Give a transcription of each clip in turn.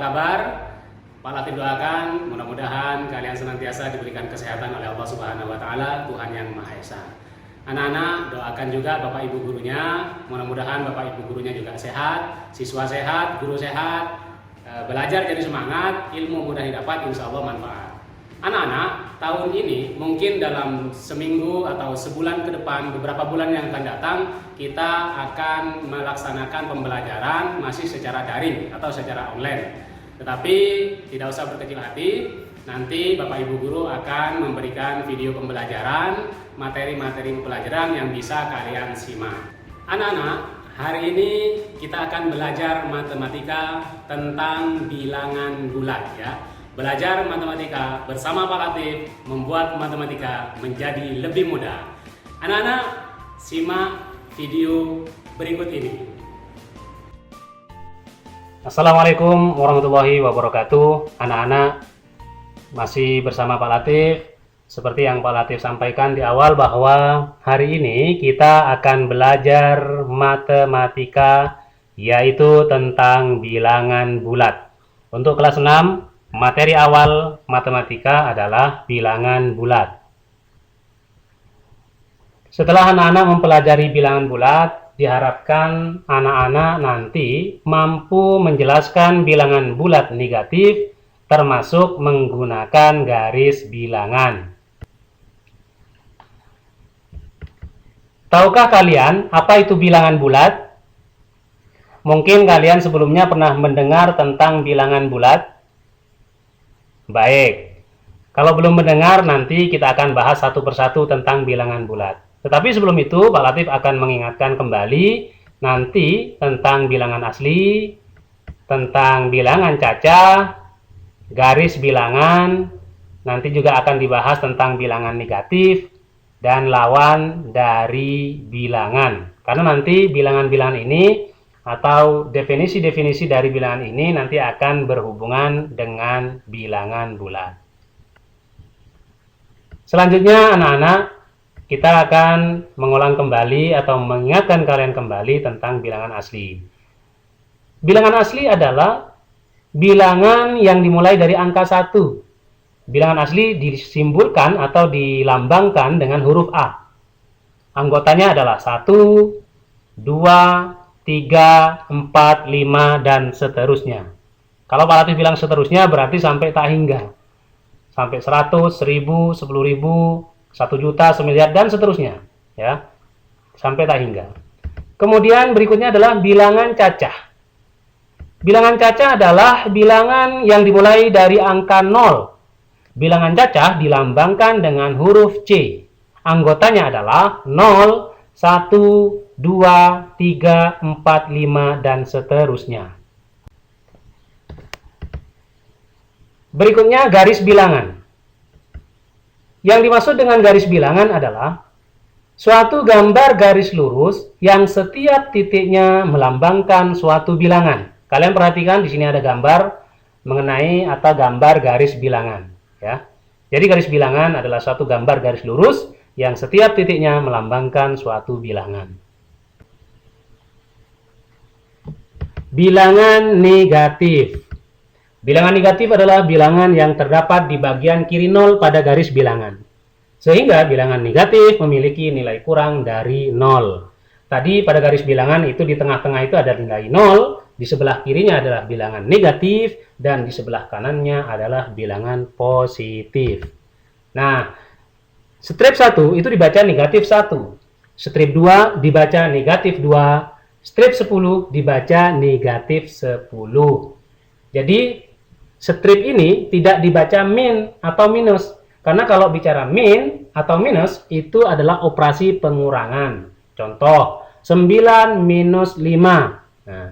kabar? Pak Latif doakan mudah-mudahan kalian senantiasa diberikan kesehatan oleh Allah Subhanahu wa taala, Tuhan yang Maha Esa. Anak-anak doakan juga Bapak Ibu gurunya, mudah-mudahan Bapak Ibu gurunya juga sehat, siswa sehat, guru sehat, belajar jadi semangat, ilmu mudah didapat, insya Allah manfaat. Anak-anak, tahun ini mungkin dalam seminggu atau sebulan ke depan, beberapa bulan yang akan datang, kita akan melaksanakan pembelajaran masih secara daring atau secara online. Tetapi tidak usah berkecil hati, nanti Bapak Ibu Guru akan memberikan video pembelajaran, materi-materi pembelajaran yang bisa kalian simak. Anak-anak, hari ini kita akan belajar matematika tentang bilangan bulat ya. Belajar matematika bersama Pak Latif membuat matematika menjadi lebih mudah. Anak-anak, simak video berikut ini. Assalamualaikum warahmatullahi wabarakatuh. Anak-anak, masih bersama Pak Latif. Seperti yang Pak Latif sampaikan di awal bahwa hari ini kita akan belajar matematika, yaitu tentang bilangan bulat. Untuk kelas 6, materi awal matematika adalah bilangan bulat. Setelah anak-anak mempelajari bilangan bulat, diharapkan anak-anak nanti mampu menjelaskan bilangan bulat negatif termasuk menggunakan garis bilangan. Tahukah kalian apa itu bilangan bulat? Mungkin kalian sebelumnya pernah mendengar tentang bilangan bulat. Baik, kalau belum mendengar nanti kita akan bahas satu persatu tentang bilangan bulat. Tetapi sebelum itu Pak Latif akan mengingatkan kembali nanti tentang bilangan asli, tentang bilangan cacah, garis bilangan, nanti juga akan dibahas tentang bilangan negatif, dan lawan dari bilangan. Karena nanti bilangan-bilangan ini atau definisi-definisi dari bilangan ini nanti akan berhubungan dengan bilangan bulat. Selanjutnya anak-anak, kita akan mengulang kembali atau mengingatkan kalian kembali tentang bilangan asli. Bilangan asli adalah bilangan yang dimulai dari angka 1. Bilangan asli disimbolkan atau dilambangkan dengan huruf A. Anggotanya adalah 1, 2, 3, 4, 5, dan seterusnya. Kalau Pak Latif bilang seterusnya berarti sampai tak hingga. Sampai 100, 1000, 10.000, 1 juta, 1 miliar, dan seterusnya. Ya, sampai tak hingga. Kemudian berikutnya adalah bilangan cacah. Bilangan cacah adalah bilangan yang dimulai dari angka 0. Bilangan cacah dilambangkan dengan huruf C. Anggotanya adalah 0, 1, 2, 3, 4, 5, dan seterusnya. Berikutnya garis bilangan. Yang dimaksud dengan garis bilangan adalah suatu gambar garis lurus yang setiap titiknya melambangkan suatu bilangan. Kalian perhatikan di sini ada gambar mengenai atau gambar garis bilangan. Ya. Jadi garis bilangan adalah suatu gambar garis lurus yang setiap titiknya melambangkan suatu bilangan. Bilangan negatif. Bilangan negatif adalah bilangan yang terdapat di bagian kiri 0 pada garis bilangan. Sehingga bilangan negatif memiliki nilai kurang dari 0. Tadi pada garis bilangan itu di tengah-tengah itu ada nilai 0, di sebelah kirinya adalah bilangan negatif, dan di sebelah kanannya adalah bilangan positif. Nah, strip 1 itu dibaca negatif 1. Strip 2 dibaca negatif 2. Strip 10 dibaca negatif 10. Jadi, strip ini tidak dibaca min atau minus. Karena kalau bicara min atau minus, itu adalah operasi pengurangan. Contoh, 9 minus 5. Nah,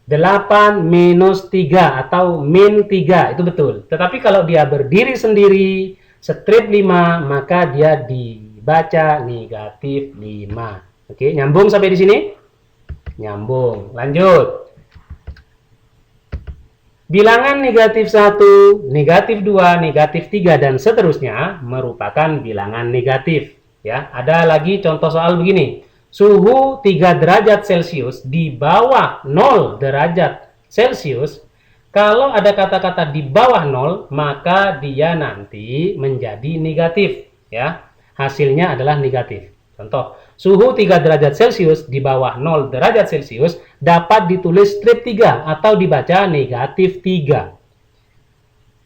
8 minus 3 atau min 3, itu betul. Tetapi kalau dia berdiri sendiri, strip 5, maka dia dibaca negatif 5. Oke, nyambung sampai di sini? Nyambung. Lanjut. Bilangan negatif 1, negatif 2, negatif 3, dan seterusnya merupakan bilangan negatif. Ya, ada lagi contoh soal begini. Suhu 3 derajat Celcius di bawah 0 derajat Celcius Kalau ada kata-kata di bawah 0, maka dia nanti menjadi negatif, ya. Hasilnya adalah negatif. Contoh, suhu 3 derajat Celcius di bawah 0 derajat Celcius dapat ditulis strip 3 atau dibaca negatif 3.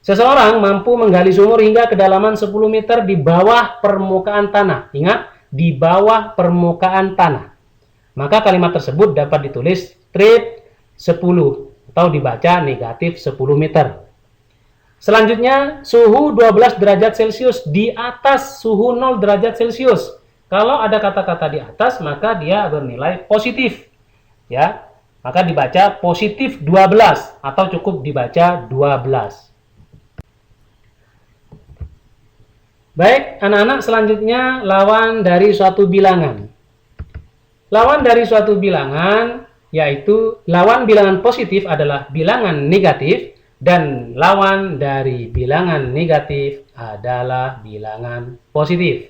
Seseorang mampu menggali sumur hingga kedalaman 10 meter di bawah permukaan tanah. Ingat, di bawah permukaan tanah. Maka kalimat tersebut dapat ditulis strip 10 atau dibaca negatif 10 meter. Selanjutnya, suhu 12 derajat Celcius di atas suhu 0 derajat Celcius. Kalau ada kata-kata di atas, maka dia bernilai positif. Ya, maka dibaca positif 12 atau cukup dibaca 12. Baik, anak-anak, selanjutnya lawan dari suatu bilangan. Lawan dari suatu bilangan yaitu lawan bilangan positif adalah bilangan negatif dan lawan dari bilangan negatif adalah bilangan positif.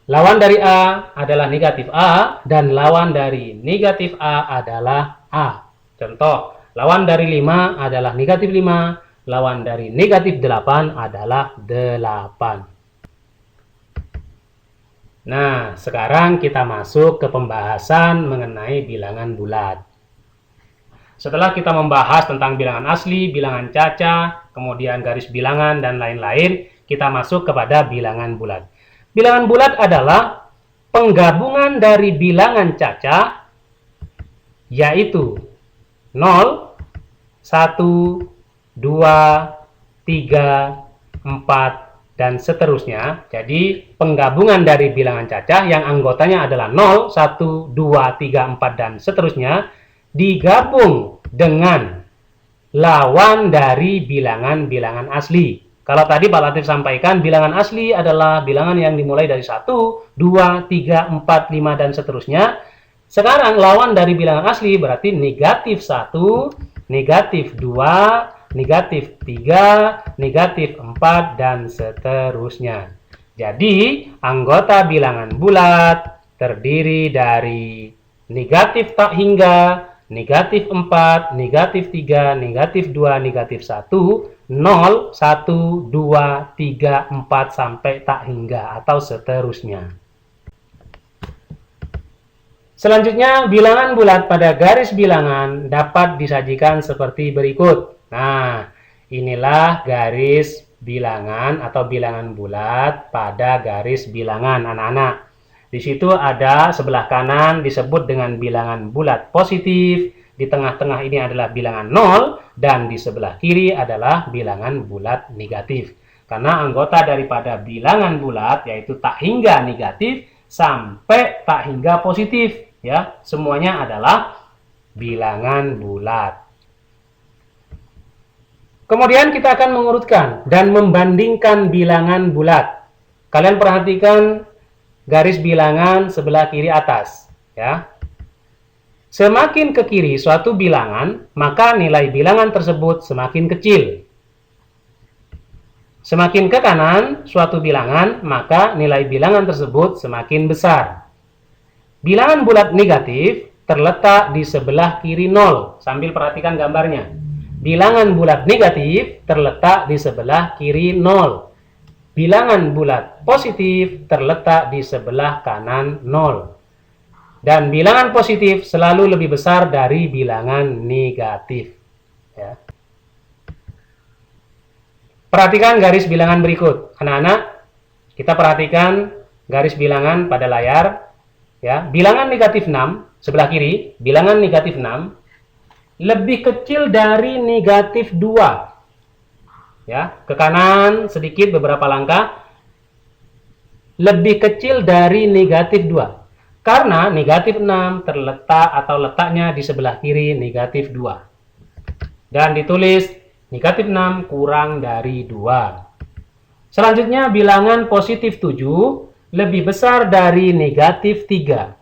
Lawan dari A adalah negatif A dan lawan dari negatif A adalah A. Contoh, lawan dari 5 adalah negatif 5, lawan dari negatif 8 adalah 8. Nah, sekarang kita masuk ke pembahasan mengenai bilangan bulat. Setelah kita membahas tentang bilangan asli, bilangan caca, kemudian garis bilangan, dan lain-lain, kita masuk kepada bilangan bulat. Bilangan bulat adalah penggabungan dari bilangan caca, yaitu 0, 1, 2, 3, 4, dan seterusnya. Jadi penggabungan dari bilangan cacah yang anggotanya adalah 0, 1, 2, 3, 4, dan seterusnya digabung dengan lawan dari bilangan-bilangan asli. Kalau tadi Pak Latif sampaikan bilangan asli adalah bilangan yang dimulai dari 1, 2, 3, 4, 5, dan seterusnya. Sekarang lawan dari bilangan asli berarti negatif 1, negatif 2, negatif 3, negatif 4, dan seterusnya. Jadi, anggota bilangan bulat terdiri dari negatif tak hingga, negatif 4, negatif 3, negatif 2, negatif 1, 0, 1, 2, 3, 4, sampai tak hingga atau seterusnya. Selanjutnya, bilangan bulat pada garis bilangan dapat disajikan seperti berikut. Nah, inilah garis bilangan atau bilangan bulat pada garis bilangan, anak-anak. Di situ ada sebelah kanan disebut dengan bilangan bulat positif, di tengah-tengah ini adalah bilangan 0, dan di sebelah kiri adalah bilangan bulat negatif. Karena anggota daripada bilangan bulat yaitu tak hingga negatif sampai tak hingga positif, ya, semuanya adalah bilangan bulat. Kemudian kita akan mengurutkan dan membandingkan bilangan bulat. Kalian perhatikan garis bilangan sebelah kiri atas, ya. Semakin ke kiri suatu bilangan, maka nilai bilangan tersebut semakin kecil. Semakin ke kanan suatu bilangan, maka nilai bilangan tersebut semakin besar. Bilangan bulat negatif terletak di sebelah kiri 0. Sambil perhatikan gambarnya. Bilangan bulat negatif terletak di sebelah kiri 0. Bilangan bulat positif terletak di sebelah kanan 0. Dan bilangan positif selalu lebih besar dari bilangan negatif. Ya. Perhatikan garis bilangan berikut. Anak-anak, kita perhatikan garis bilangan pada layar. Ya. Bilangan negatif 6, sebelah kiri, bilangan negatif 6, lebih kecil dari negatif 2. Ya, ke kanan sedikit beberapa langkah, lebih kecil dari negatif 2. Karena negatif 6 terletak atau letaknya di sebelah kiri negatif 2. Dan ditulis negatif 6 kurang dari 2. Selanjutnya bilangan positif 7 lebih besar dari negatif 3.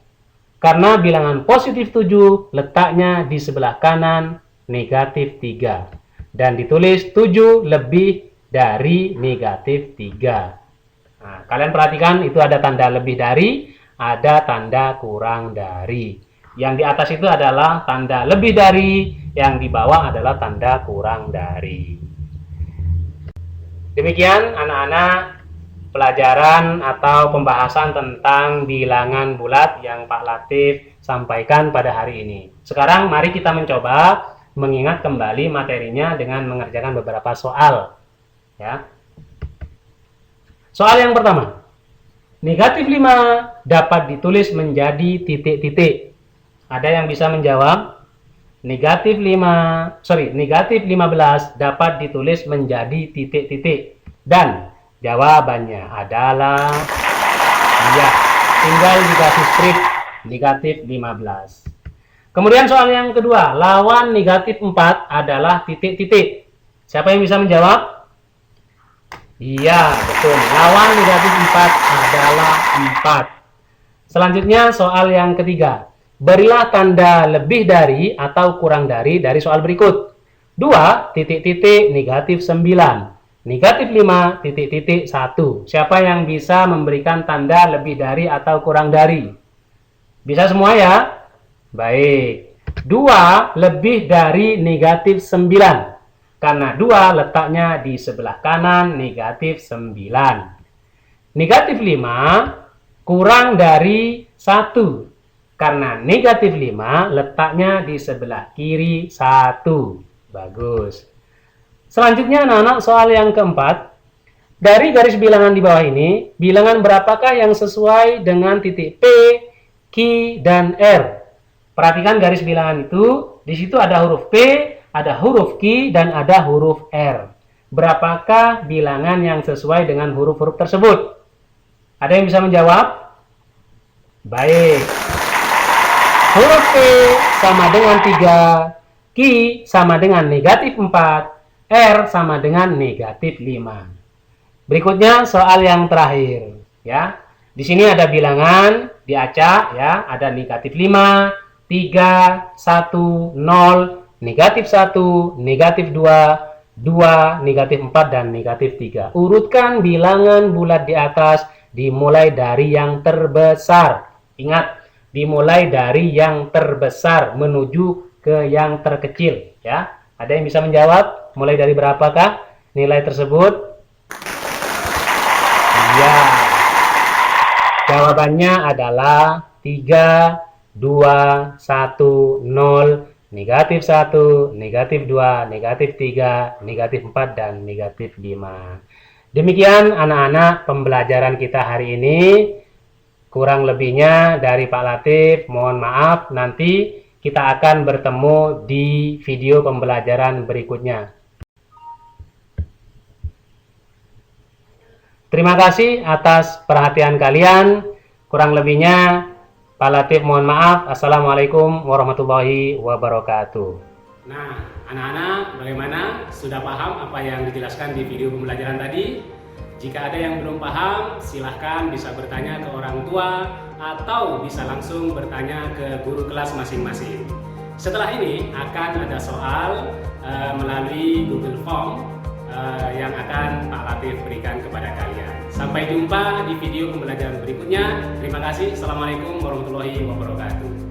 Karena bilangan positif 7 letaknya di sebelah kanan negatif 3. Dan ditulis 7 lebih dari negatif 3. Nah, kalian perhatikan itu ada tanda lebih dari, ada tanda kurang dari. Yang di atas itu adalah tanda lebih dari, yang di bawah adalah tanda kurang dari. Demikian anak-anak pelajaran atau pembahasan tentang bilangan bulat yang Pak Latif sampaikan pada hari ini. Sekarang mari kita mencoba mengingat kembali materinya dengan mengerjakan beberapa soal. Ya. Soal yang pertama. Negatif 5 dapat ditulis menjadi titik-titik. Ada yang bisa menjawab? Negatif 15 dapat ditulis menjadi titik-titik. Dan jawabannya adalah ya, tinggal dikasih strip negatif 15. Kemudian soal yang kedua, lawan negatif 4 adalah titik-titik. Siapa yang bisa menjawab? Iya, betul. Lawan negatif 4 adalah 4. Selanjutnya soal yang ketiga. Berilah tanda lebih dari atau kurang dari soal berikut. 2 titik-titik negatif 9. Negatif 5 titik-titik 1. Siapa yang bisa memberikan tanda lebih dari atau kurang dari? Bisa semua ya? Baik. 2 lebih dari negatif 9. Karena 2 letaknya di sebelah kanan negatif 9. Negatif 5 kurang dari 1. Karena negatif 5 letaknya di sebelah kiri 1. Bagus. Selanjutnya anak-anak soal yang keempat. Dari garis bilangan di bawah ini, bilangan berapakah yang sesuai dengan titik P, Q, dan R? Perhatikan garis bilangan itu, di situ ada huruf P, ada huruf Q, dan ada huruf R. Berapakah bilangan yang sesuai dengan huruf-huruf tersebut? Ada yang bisa menjawab? Baik. Huruf P sama dengan 3, Q sama dengan negatif 4, R sama dengan negatif 5. Berikutnya soal yang terakhir. Ya. Di sini ada bilangan, diacak, ya, ada negatif 5, 3, 1, 0, negatif 1, negatif 2, 2, negatif 4, dan negatif 3. Urutkan bilangan bulat di atas dimulai dari yang terbesar. Ingat, dimulai dari yang terbesar menuju ke yang terkecil. Ya. Ada yang bisa menjawab? Mulai dari berapakah nilai tersebut? Ya. Jawabannya adalah 3, 2, 1, 0, negatif 1, negatif 2, negatif 3, negatif 4, dan negatif 5. Demikian anak-anak pembelajaran kita hari ini. Kurang lebihnya dari Pak Latif, mohon maaf. Nanti kita akan bertemu di video pembelajaran berikutnya. Terima kasih atas perhatian kalian. Kurang lebihnya Pak Latif mohon maaf. Assalamualaikum warahmatullahi wabarakatuh. Nah, anak-anak bagaimana? Sudah paham apa yang dijelaskan di video pembelajaran tadi? Jika ada yang belum paham, silahkan bisa bertanya ke orang tua atau bisa langsung bertanya ke guru kelas masing-masing. Setelah ini akan ada soal melalui Google Form yang akan Pak Latif berikan kepada kalian. Sampai jumpa di video pembelajaran berikutnya. Terima kasih. Assalamualaikum warahmatullahi wabarakatuh.